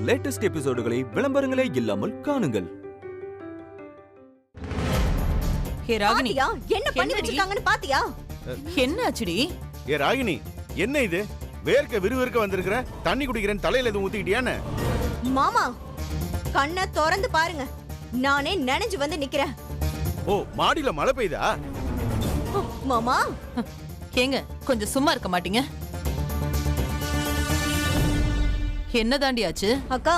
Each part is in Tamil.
லேட்டஸ்ட் எபிசோடுகளை விளம்பரங்களே இல்லாமல் காணுங்கள். ஹே ராகினி, என்ன பண்ணி வச்சிருக்காங்கன்னு பாத்தியா? என்ன ஆச்சுடி? ஏ ராகினி, என்ன இது? வேர்க்க விறுவிறுக்க வந்திருக்கிற, தண்ணி குடிக்கிறேன் தலையில எதுவும் ஊத்திக்கிட்டியானே? மாமா, கண்ணை திறந்து பாருங்க, நானே நனைஞ்சு வந்து நிக்கிறேன். ஓ, மாடியில மழை பெய்தா? மாமா, ஏங்க கொஞ்சம் சும்மா இருக்க மாட்டீங்க? என்ன தாண்டி ஆச்சு? அக்கா,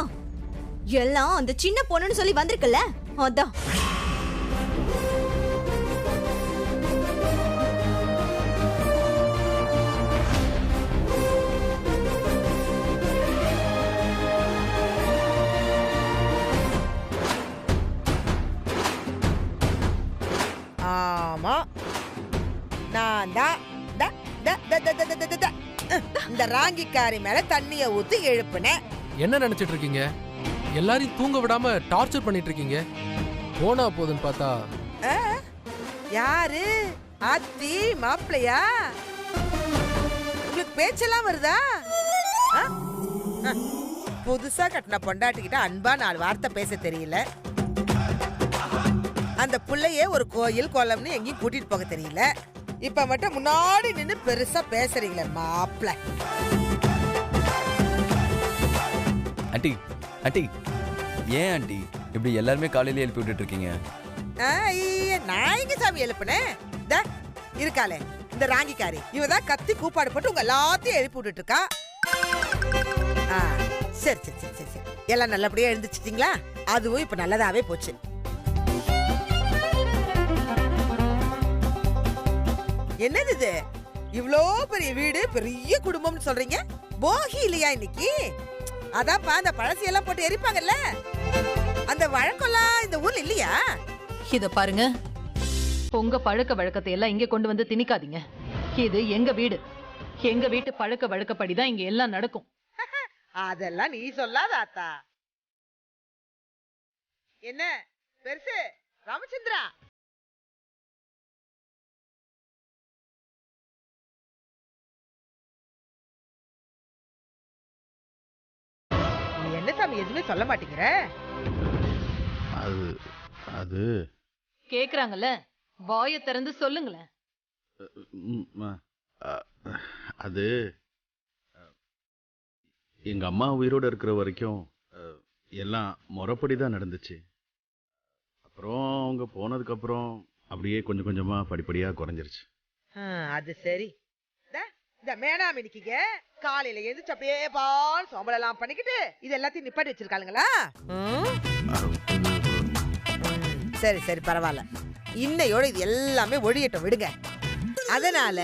எல்லாம் அந்த சின்ன பொண்ணுன்னு சொல்லி வந்திருக்குல்ல, அதான். ஆமா, நான் தான் இந்த ராங்கிக்காரி மேல தண்ணிய ஊத்தி எழுப்புனேன். என்ன நினைச்சிட்டு இருக்கீங்க? எல்லாரையும் தூங்க விடாம டார்ச்சர் பண்ணிட்டு இருக்கீங்க. போனா போதுன்னு பார்த்தா யாரு? அத்தி மாப்பிளையா? உங்களுக்கு பேச்செல்லாம் வருதா? புதுசா கட்டின பொண்டாட்டிக்கிட்ட அன்பா 4 வார்த்தை பேச தெரியல. அந்த புள்ளையே ஒரு கோயில் குளம்னு எங்கேயும் கூட்டிட்டு போக தெரியல. இப்ப மட்டும் முன்னாடி நின்னு பெருசா பேசுறீங்களே மாப்பிள. ஆண்டி, ஆண்டி, ஏன் ஆண்டி இப்படி எல்லாருமே காலையில எழுப்பி விட்டுட்டு இருக்கீங்க? நான் எங்க சாமி எழுப்புனேன்? இருக்காளே இந்த ராங்கிக்காரி, இவதான் கத்தி கூப்பாடு போட்டு உங்க எல்லாத்தையும் எழுப்பி விட்டுட்டு இருக்கா. சரி சரி சரி சரி சரி, எல்லாம் நல்லபடியா எழுந்துச்சிட்டீங்களா? அதுவும் இப்ப நல்லதாவே போச்சு. என்னது இது? இவ்ளோ பெரிய வீடு, பெரிய குடும்பம்னு சொல்றீங்க. போகி இல்லையா இன்னைக்கு? அதான்ப்பா, அந்த பழசையெல்லாம் போட்டு எரிப்பாங்கல்ல, அந்த வழக்கம்லாம் இந்த ஊர்ல இல்லையா? இத பாருங்க, உங்க பழக்க வழக்கத்தை எல்லாம் இங்க கொண்டு வந்து திணிக்காதீங்க. இது எங்க வீடு, எங்க வீட்டு பழக்க வழக்கப்படிதான் இங்க எல்லாம் நடக்கும். அதெல்லாம் நீ சொல்லாத ஆத்தா. என்ன பெருசு ராமச்சந்திரா? என்ன சாமி எதுவுமே சொல்ல மாட்டேங்கிற? அது கேக்குறாங்கல்ல, வாயை திறந்து சொல்லுங்களேன். அது எங்க அம்மா உயிரோட இருக்கிற வரைக்கும் எல்லாம் முறைப்படிதான் நடந்துச்சு. அப்புறம் அவங்க போனதுக்கு அப்புறம் அப்படியே கொஞ்சம் கொஞ்சமா படிப்படியா குறைஞ்சிருச்சு. அது சரி. இந்த மேனாமினிக்கு காலையில எழுந்துச்சு அப்படியே பால் சோம்பலெல்லாம் பண்ணிக்கிட்டு இது எல்லாத்தையும் நிப்பாட்டி வச்சிருக்காளுங்களா? சரி சரி, பரவாயில்ல. இன்னையோட இது எல்லாமே ஒழியட்டும், விடுங்க. அதனால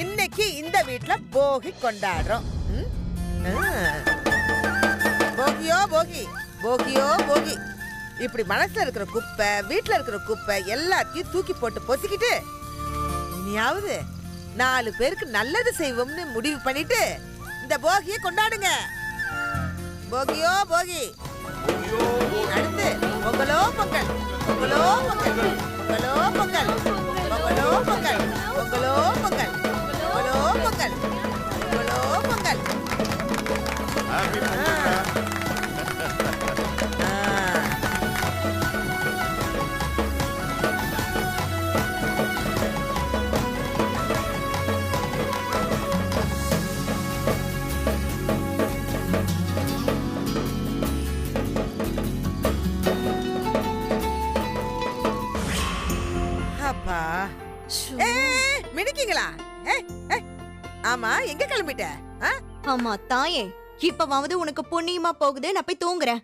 இன்னைக்கு இந்த வீட்டுல போகி கொண்டாடுறோம். போகியோ போகி, போகியோ போகி. இப்படி மனசுல இருக்கிற குப்பை, வீட்டுல இருக்கிற குப்பை எல்லாத்தையும் தூக்கி போட்டு பொசிக்கிட்டு இனியாவது 4 பேருக்கு நல்லது செய்வோம்னு முடிவு பண்ணிட்டு இந்த போகியை கொண்டாடுங்க. போகியோ போகி. அடுத்து பொங்கலோ பொங்கல், பொங்கலோ பொங்கல், பொங்கலோ பொங்கல், பொங்கலோ பொங்கல், பொங்கலோ பொங்கல், பொங்கலோ பொங்கல், பொங்கலோ பொங்கல். மினிக்கிங்களா? ஆமா, எங்க கிளம்பிட்ட? ஆமா தாயே, இப்பவாவது உனக்கு புண்ணியமா போகுது, நான் போய் தூங்குறேன்.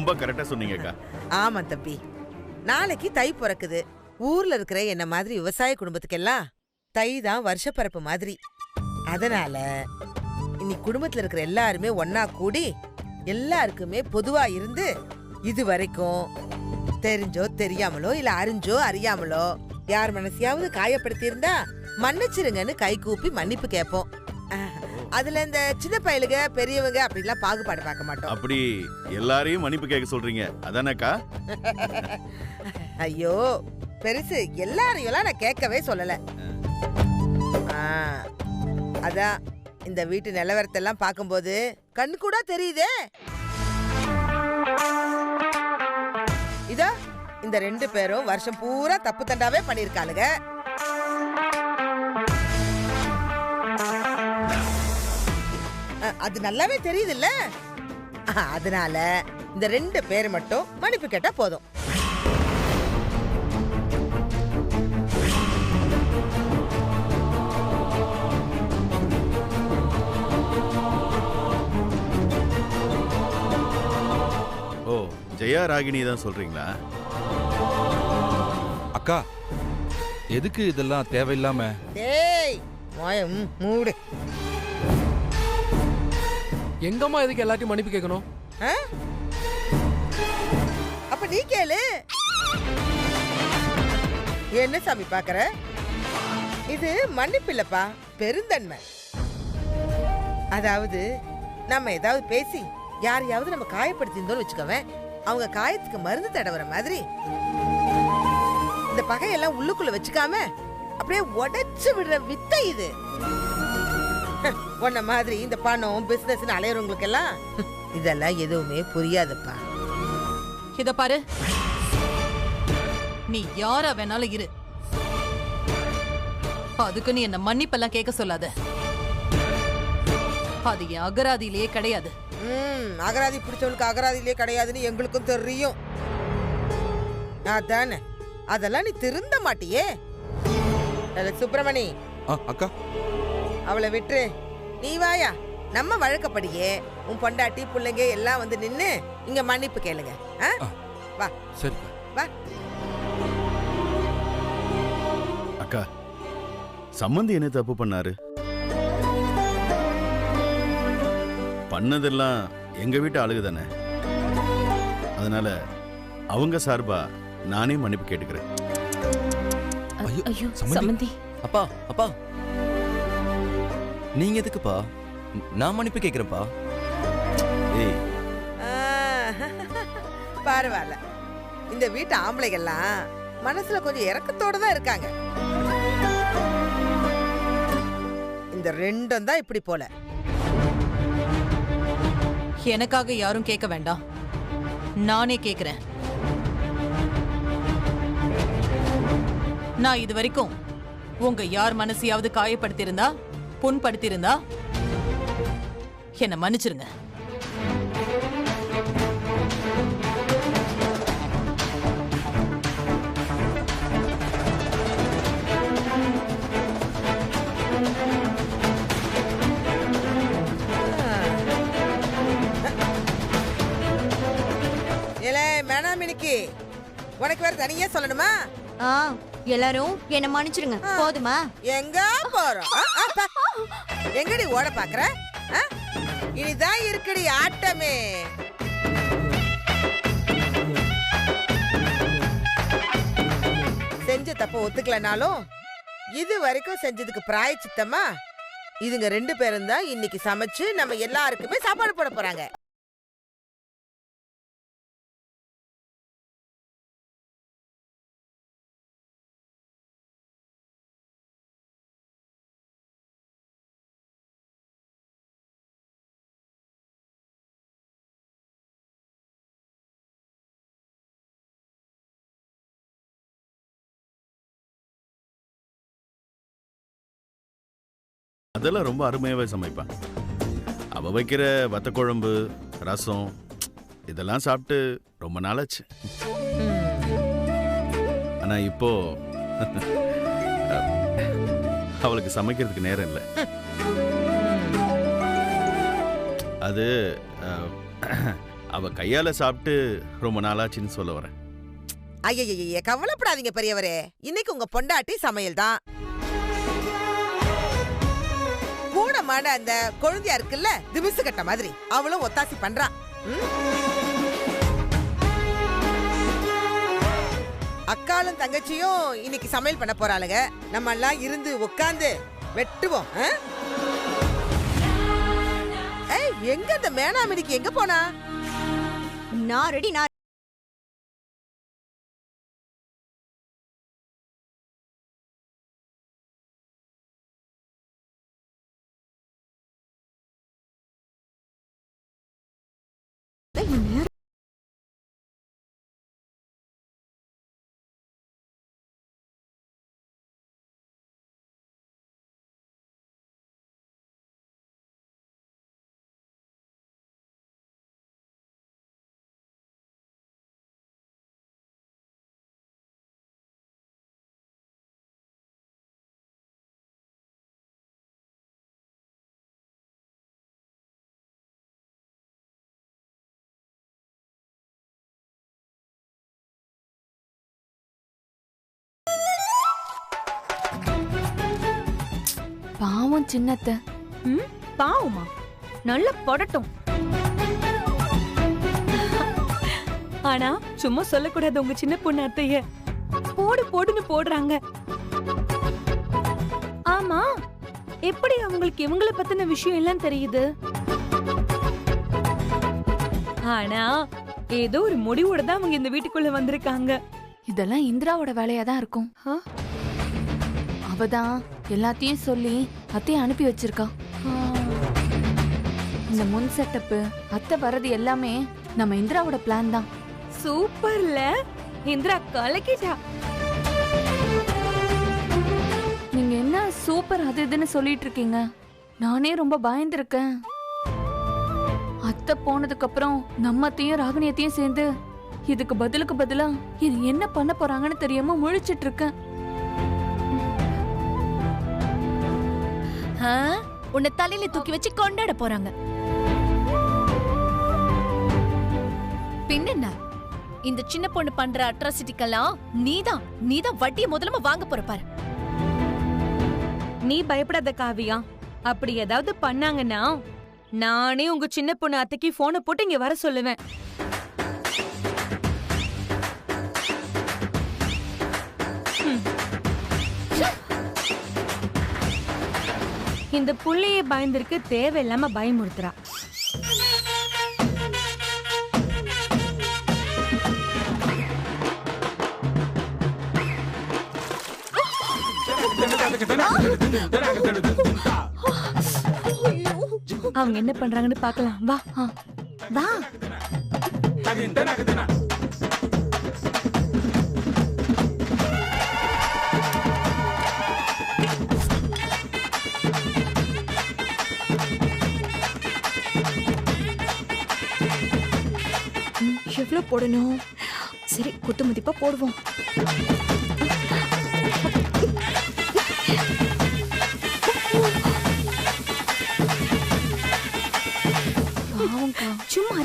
ரொம்ப கரெக்டா சொன்னீங்கக்கா. ஆமா தம்பி, நாளைக்கு தை பிறக்குது. ஊர்ல இருக்கிற என்ன மாதிரி விவசாய குடும்பத்துக்கெல்லாம் தை தான் வருஷப்பிறப்பு மாதிரி. அதனால இன்னைக்கு குடும்பத்துல இருக்கிற எல்லாருமே ஒன்னா கூடி எல்லாருக்குமே பொதுவா இருந்து இது வரைக்கும் தெரிஞ்சோ தெரியாமலோ இல்ல அறிஞ்சோ அறியாமலோ யார் மனசையாவது காயப்படுத்தி இருந்தா மன்னிச்சிருங்கன்னு கை கூப்பி மன்னிப்பு கேட்போம். அதுல இந்த சின்ன பயலுக பெரியவங்க அப்படிலாம் பாகுபாடு பார்க்க மாட்டோம். அப்படி எல்லாரையும் மன்னிப்பு கேட்க சொல்றீங்க அதானக்கா? ஐயோ பெருசு, எல்லாரையும் நான் கேட்கவே சொல்லல. அதான் இந்த வீட்டு நிலவரத்தை எல்லாம் பார்க்கும்போது கண் கூட தெரியுதே. இதோ இந்த 2 பேரும் வருஷம் பூரா தப்பு தண்டாவே பண்ணிருக்காளுங்க. அது நல்லாவே தெரியுது இல்ல? அதனால இந்த 2 பேர் மட்டும் மன்னிப்பு கேட்டா போதும். ஓ, ஜெயா ராகினி தான் சொல்றீங்களா? அக்கா எதுக்கு இதெல்லாம் தேவையில்லாம? டேய் மூடு. எங்கம்மா எதுக்கு எல்லாத்தையும் மன்னிப்பு கேட்கணும்? அப்ப நீ கேளு. என்ன சாமி பாக்குற? இது மன்னிப்பு இல்லப்பா, பெருந்தன்மை. அதாவது நம்ம ஏதாவது பேசி யாரையாவது நம்ம காயப்படுத்திருந்தோம்னு வச்சுக்கவேன், அவங்க காயத்துக்கு மருந்து தடவுற மாதிரி இந்த பகையெல்லாம் உள்ளுக்குள்ள வச்சுக்காம அப்படியே உடைச்சு விடுற வித்தை இது. உன்ன மாதிரி இந்த பணம் பிசினஸ் அலையறவங்களுக்கு எல்லாம் இதெல்லாம் எதுவுமே புரியாதுப்பா. இத பாரு, நீ யாரா வேணாலும் இரு, அதுக்கு நீ என்ன மன்னிப்பெல்லாம் கேட்க சொல்லாத. அது என் அகராதியிலேயே கிடையாது. அகராதி பிடிச்சவளுக்கு அகராதியிலேயே கிடையாதுன்னு எங்களுக்கும் தெரியும். அதானே, அதெல்லாம் நீ திருந்த மாட்டியே. சுப்பிரமணி, அக்கா அவளை விட்டு நீ வாயா. நம்ம வழக்கப்படியே உன் பொண்டாட்டி பிள்ளைங்க எல்லாம் வந்து நின்னு இங்க மன்னிப்பு கேளுங்க. வா சரி வா. அக்கா, சம்பந்தி என்ன தப்பு பண்ணாரு? பண்ணதெல்லாம் எங்க வீட்டு ஆளுக தானே. அதனால அவங்க சார்பா நானே மன்னிப்பு கேட்டுக்கிறேன். ஐயோ சம்பந்தி. அப்பா அப்பா, நீங்க எதுக்குப்பா? நான் மன்னிப்பு கேட்கிறேன்ப்பா. ஏய், பரவாயில்ல, இந்த வீட்டு ஆம்பளைகள்லாம் மனசுல கொஞ்சம் இரக்கத்தோட தான் இருக்காங்க. இந்த 2 தான் இப்படி போல. எனக்காக யாரும் கேட்க வேண்டாம், நானே கேக்குறேன். நான் இது வரைக்கும் உங்க யார் மனசையாவது காயப்படுத்தியிருந்தா, புண்படுத்தியிருந்தா என்ன மன்னிச்சிருங்க. மேனாமினிக்கு உனக்கு வேற தனியா சொல்லணுமா? எல்லாரும் என்ன மன்னிச்சிருங்க, போதுமா? எங்க போறோம்? எங்கடி ஓட பாக்குற? இனிதான் இருக்குடி ஆட்டமே. செஞ்ச தப்ப ஒத்துக்கலனாலும் இது வரைக்கும் செஞ்சதுக்கு பிராயச்சித்தமா இதுங்க 2 பேரும் தான் இன்னைக்கு சமைச்சு நம்ம எல்லாருக்குமே சாப்பாடு போட போறாங்க. அதெல்லாம் ரொம்ப அருமையாவே சமைப்பான். அவ வைக்கிற வத்த குழம்பு, ரசம் இதெல்லாம் சாப்பிட்டு ரொம்ப நாளாச்சு. ஆனா இப்போ அவளுக்கு சமைக்கிறதுக்கு நேரம் இல்லை. அது அவ கையால சாப்பிட்டு ரொம்ப நாளாச்சுன்னு சொல்ல வரேன். ஐயய்ய, கவலைப்படாதீங்க பெரியவரே, இன்னைக்கு உங்க பொண்டாட்டி சமையல் தான். கூடமான அந்த கொழுந்தியா இருக்குல்ல, திமிசு கட்ட மாதிரி அவளும் ஒத்தாசி பண்றா. அக்காலும் தங்கச்சியும் இன்னைக்கு சமையல் பண்ண போறாளுங்க. நம்ம எல்லாம் இருந்து உட்காந்து வெட்டுவோம். எங்க அந்த மேனாமினிக்கு எங்க போனா? நான் ரெடி. நான் பாவம் சின்னத்த. பாவமா? நல்ல படட்டும். ஆனா சும்மா சொல்லக்கூடாது உங்க சின்ன பொண்ணு அத்தைய. போடு போடுன்னு போடுறாங்க. ஆமா, எப்படி அவங்களுக்கு இவங்கள பத்தின விஷயம் எல்லாம் தெரியுது? ஆனா ஏதோ ஒரு முடிவோட தான் அவங்க இந்த வீட்டுக்குள்ள வந்திருக்காங்க. இதெல்லாம் இந்திராவோட வேலையா தான் இருக்கும். அவதான் எல்லாத்தையும் சொல்லி அத்தையை அனுப்பி வச்சிருக்கா. இந்த முன் செட்டப்பு, அத்தை வர்றது எல்லாமே நம்ம இந்திராவோட பிளான் தான். சூப்பர்ல, இந்திரா கலக்கிட்டா. நீங்க என்ன சூப்பர் அது இதுன்னு சொல்லிட்டு இருக்கீங்க? நானே ரொம்ப பயந்துருக்கேன். அத்தை போனதுக்கு அப்புறம் நம்மத்தையும் ராகினியத்தையும் சேர்ந்து இதுக்கு பதிலுக்கு பதிலா இது என்ன பண்ண போறாங்கன்னு தெரியாம முழிச்சிட்டு இருக்கேன். உன்னை தலையில தூக்கி வச்சு கொண்டாட போறாங்க. பின்ன இந்த சின்ன பொண்ணு பண்ற அட்ராசிட்டிக்கெல்லாம் நீதான் வட்டியை முதல்ல வாங்க போற பாரு. நீ பயப்படாத காவியா. அப்படி ஏதாவது பண்ணாங்கன்னா நானே உங்க சின்ன பொண்ணு அத்தைக்கு போனை போட்டு இங்க வர சொல்லுவேன். இந்த புள்ளையே பயந்திருக்கு, தேவையில்லாம பயமுறுத்துறா. அவங்க என்ன பண்றாங்கன்னு பார்க்கலாம். வா வா. எவ்வளவு போடணும்? சரி, குத்து மதிப்பா போடுவோம். சும்மா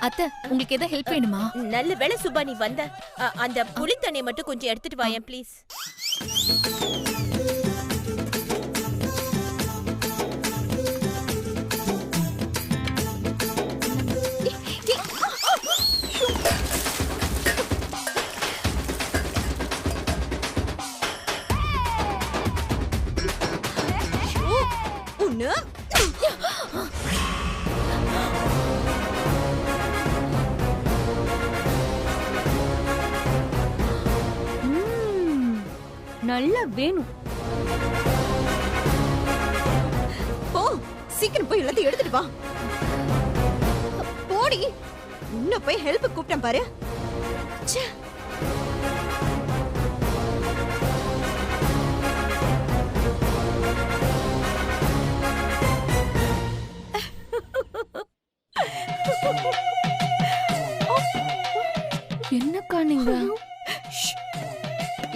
அத்தை, உங்களுக்கு ஏதாவது ஹெல்ப் வேணுமா? நல்ல வேளை சுபா நீ வந்த. அந்த புளி தண்ணியை மட்டும் கொஞ்சம் எடுத்துட்டு வாயேன் ப்ளீஸ். நல்லா வேணும். போ, சீக்கிரம் போய் எல்லாத்தையும் எடுத்துட்டு வா. போடி. இன்னும் போய் ஹெல்ப் கூப்பிட்டேன் பாரு.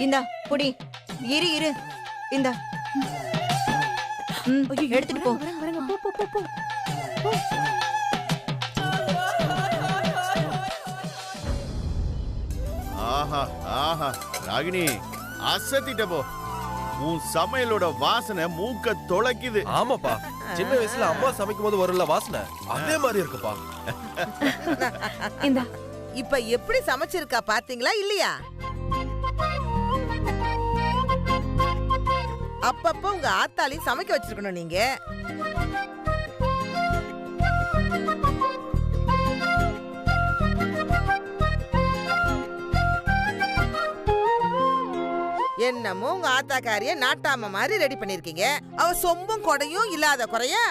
இந்தா புடி. இரு இரு இந்தா. எடுத்துட்டு போ. வரங்க போ போ போ போ. ஆஹா ஆஹா ராகினி அசத்திட்ட போ. உன் சமையலோட வாசனை மூக்க தொலைக்குது. ஆமாப்பா, சின்ன வயசுல அம்மா சமைக்கும் போது வரும்ல வாசனை, அதே மாதிரி இருக்குப்பா. இந்தா. இப்ப எப்படி சமைச்சிருக்கா பாத்தீங்களா இல்லையா? அப்பப்ப உங்க ஆத்தாலையும் சமைக்க வச்சிருக்கணும் நீங்க. என்னமோ உங்க ஆத்தாக்காரிய நாட்டாம மாதிரி ரெடி பண்ணிருக்கீங்க. அவ சொம்பும் கொடையும் இல்லாத குறையா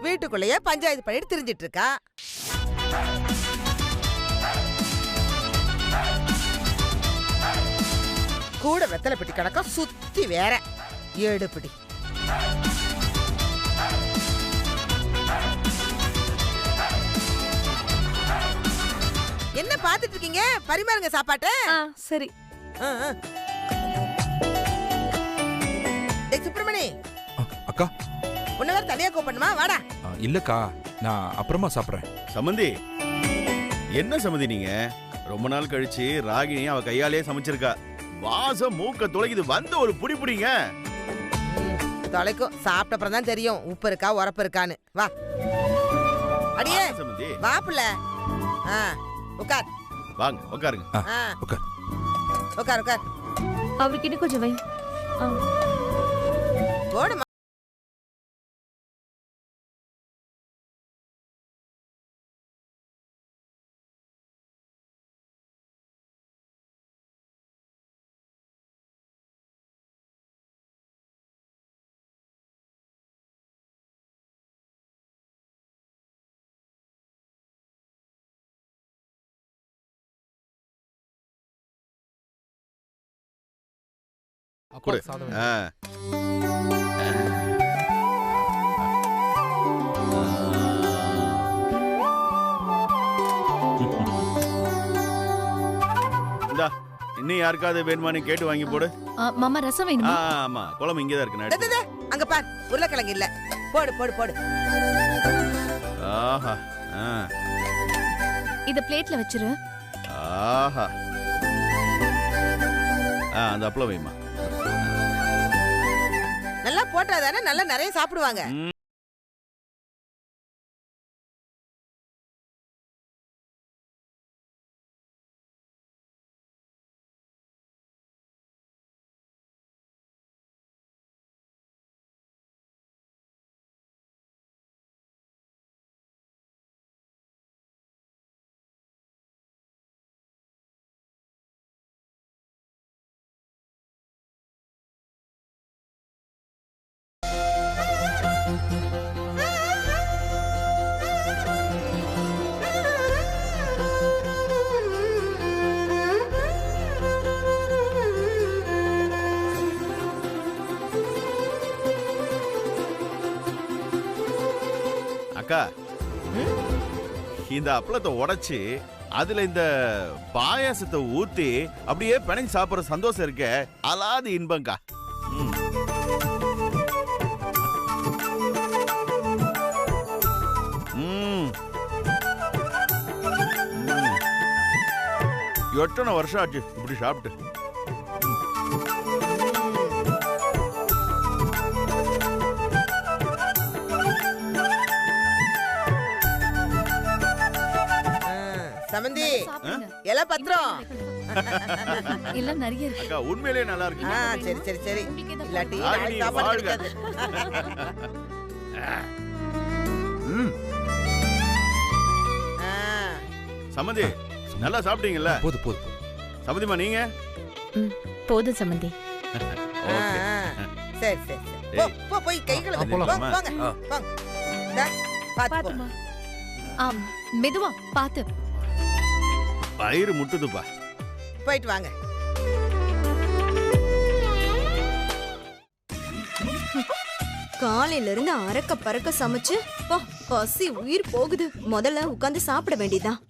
வீட்டுக்குள்ளேயே பஞ்சாயத்து பண்ணிட்டு திரிஞ்சிட்டு இருக்கா. கூட வெத்தலை பெட்டி கணக்கா சுத்தி வேற எடுப்பிடி. என்ன பாத்துட்டு இருக்கீங்க? பரிமாறுங்க சாப்பாட்ட. சரி. சுப்பிரமணி அக்கா, உன்ன வேற தனியா கூப்பிடணுமா? வாடா. இல்லக்கா, நான் அப்புறமா சாப்பிடுறேன். சமந்தி, என்ன சமந்தி நீங்க? ரொம்ப நாள் கழிச்சு ராகினி அவ கையாலேயே சமைச்சிருக்கா. வாசம் மூக்க தொலைக்குது. வந்து ஒரு புடி புடிங்க. தொலைக்கும். சாப்பிட்ட அப்புறம் தான் தெரியும் உப்பு இருக்கா உரப்பு இருக்கான்னு. வா அடியே சமந்தி. வாப்புல. உட்கார். வாங்க உட்காருங்க. உட்கார். உட்கார் உட்கார். அவர்கிட்ட கொஞ்சம் வை. போடுமா. அப்பா சாதம். இந்தா, இன்னும் யாருக்காவது வேணுமான்னு கேட்டு வாங்கி போடு. மாமா ரசம் வேணுமா? ஆமா, குழம்பு இங்கதான் இருக்கு. அங்க பார், உருளைக்கிழங்கு இல்ல. போடு போடு போடு. ஆஹா. இத பிளேட்ல வச்சிரு. ஆஹா. அந்த அப்பளம் வைமா. நல்லா போட்டாதானே நல்லா நிறைய சாப்பிடுவாங்க. அக்கா, இந்த அப்பளத்தை உடைச்சு அதுல இந்த பாயாசத்தை ஊத்தி அப்படியே பிணைஞ்சு சாப்பிடுற சந்தோஷம் இருக்க அலாது இன்பங்கா. எத்தனை வருஷம் ஆச்சு இப்படி சாப்பிட்டு. சமந்தி, எல்லாம் பத்திரம் இல்ல நிறைய இருக்கு. அக்கா, உண்மையிலேயே நல்லா இருக்கு. சரி சரி சரி. இல்லாட்டி ராகினி, சாப்பாடு வாழ்க. கிடைக்காது. சமந்தி, நல்லா சாப்பிட்டீங்கல்ல? போது போது. சமந்திமா நீங்க? போதும் சம்பந்தி. சரி சரி சரி. போ போ போய் கை கழுவு. போங்க போங்க போங்க. டா பாத்து போ. மெதுவா பாத்து. பயிறு முட்டுதுப்பா. போயிட்டு வாங்க. காலையில இருந்து அரக்க பறக்க சமைச்சு பசி உயிர் போகுது. முதல்ல உட்கார்ந்து சாப்பிட வேண்டியதான்.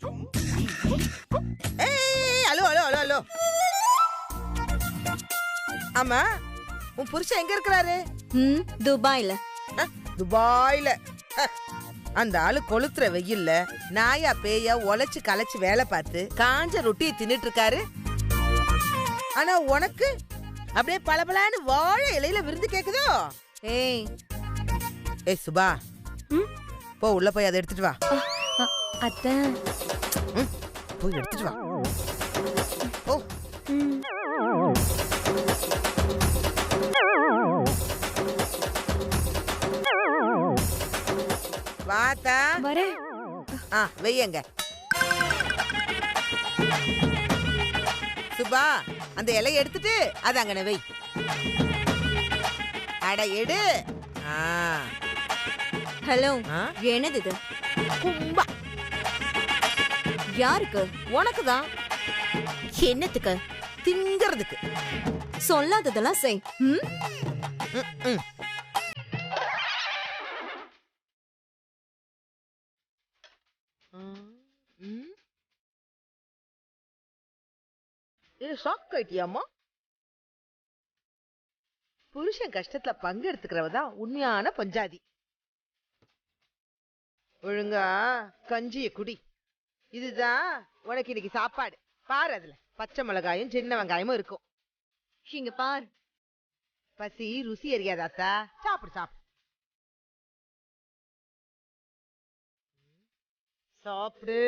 ஏய், ஹலோ ஹலோ ஹலோ ஹலோ. ஆமா, உன் புருஷன் எங்க இருக்கிறாரு? துபாயில. துபாயில? அந்த ஆளு கொளுத்துற வெயில்ல நாயா பேயா உழைச்சு களைச்சு வேலை பார்த்து காஞ்ச ரொட்டியை தின்னுட்டு இருக்காரு. ஆனா உனக்கு அப்படியே பளபளன்னு வாழை இலையில விருந்து கேக்குதோ? ஏய் சுபா, போ உள்ள போய் அதை எடுத்துட்டு வா. அத்தை, போய் எடுத்துட்டு வா. ஓ வாத்தா வரேன். வெய்யங்க. சுபா, அந்த இலையை எடுத்துட்டு அது அங்கன வை. அட எடு. ஹலோ, என்னது இது? கும்பா. யாருக்கு? உனக்குதான். என்னத்துக்கு? திங்கிறதுக்கு. சொல்லாததெல்லாம் செய். ஷாக் ஆயிட்டியாமா? புருஷன் கஷ்டத்துல பங்கு எடுத்துக்கிறவதான் உண்மையான பஞ்சாதி. ஒழுங்கா கஞ்சிய குடி. இதுதான் உனக்கு இன்னைக்கு சாப்பாடு. பாரு, அதுல பச்சை மிளகாயும் சின்ன வெங்காயமும் இருக்கும். இங்க பார். பசி ருசி அறியாதாத்தா. சாப்பிடு சாப்பிடு சாப்பிடு.